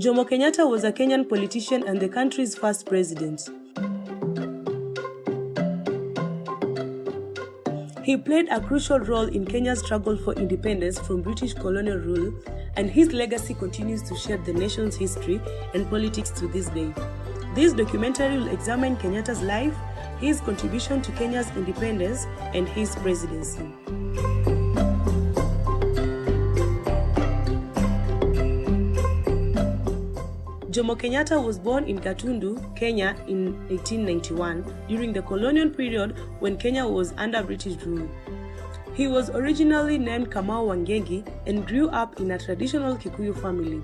Jomo Kenyatta was a Kenyan politician and the country's first president. He played a crucial role in Kenya's struggle for independence from British colonial rule, and his legacy continues to shape the nation's history and politics to this day. This documentary will examine Kenyatta's life, his contribution to Kenya's independence, and his presidency. Jomo Kenyatta was born in Gatundu, Kenya in 1891 during the colonial period when Kenya was under British rule. He was originally named Kamau Wangegi and grew up in a traditional Kikuyu family.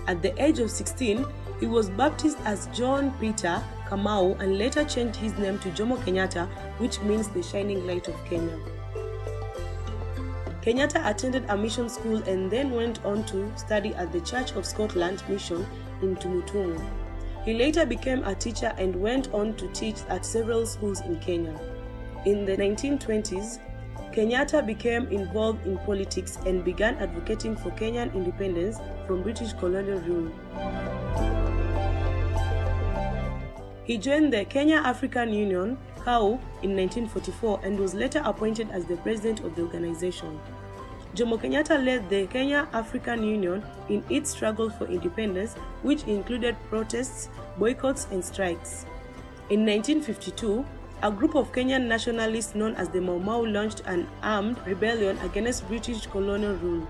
At the age of 16, he was baptized as John Peter Kamau and later changed his name to Jomo Kenyatta, which means the shining light of Kenya. Kenyatta attended a mission school and then went on to study at the Church of Scotland Mission in Tumutumu. He later became a teacher and went on to teach at several schools in Kenya. In the 1920s, Kenyatta became involved in politics and began advocating for Kenyan independence from British colonial rule. He joined the Kenya African Union, KAU, in 1944 and was later appointed as the president of the organization. Jomo Kenyatta led the Kenya African Union in its struggle for independence, which included protests, boycotts, and strikes. In 1952, a group of Kenyan nationalists known as the Mau Mau launched an armed rebellion against British colonial rule.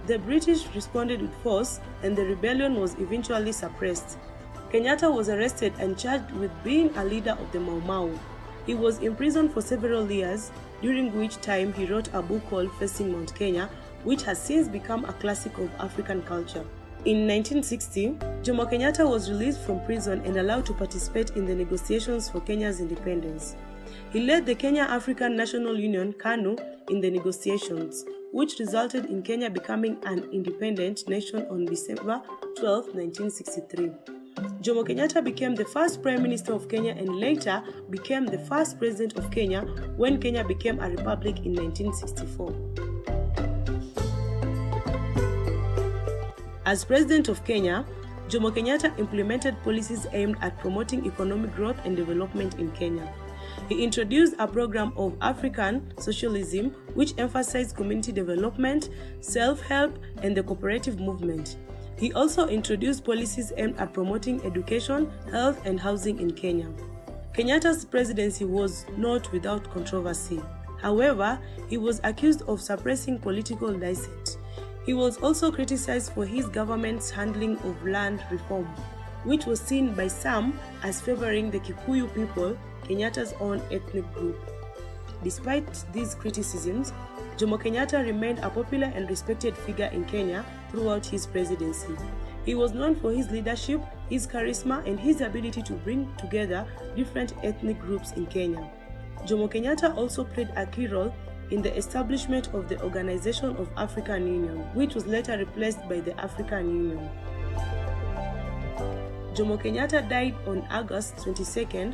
The British responded with force, and the rebellion was eventually suppressed. Kenyatta was arrested and charged with being a leader of the Mau Mau. He was imprisoned for several years, during which time he wrote a book called Facing Mount Kenya, which has since become a classic of African culture. In 1960, Jomo Kenyatta was released from prison and allowed to participate in the negotiations for Kenya's independence. He led the Kenya African National Union, KANU, in the negotiations, which resulted in Kenya becoming an independent nation on December 12, 1963. Jomo Kenyatta became the first Prime Minister of Kenya and later became the first President of Kenya when Kenya became a republic in 1964. As President of Kenya, Jomo Kenyatta implemented policies aimed at promoting economic growth and development in Kenya. He introduced a program of African socialism which emphasized community development, self-help, and the cooperative movement. He also introduced policies aimed at promoting education, health, and housing in Kenya. Kenyatta's presidency was not without controversy. However, he was accused of suppressing political dissent. He was also criticized for his government's handling of land reform, which was seen by some as favoring the Kikuyu people, Kenyatta's own ethnic group. Despite these criticisms, Jomo Kenyatta remained a popular and respected figure in Kenya throughout his presidency. He was known for his leadership, his charisma, and his ability to bring together different ethnic groups in Kenya. Jomo Kenyatta also played a key role in the establishment of the Organization of African Union, which was later replaced by the African Union. Jomo Kenyatta died on August 22,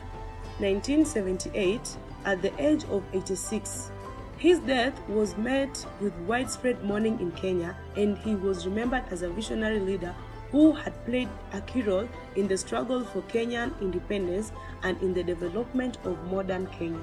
1978, at the age of 86. His death was met with widespread mourning in Kenya, and he was remembered as a visionary leader who had played a key role in the struggle for Kenyan independence and in the development of modern Kenya.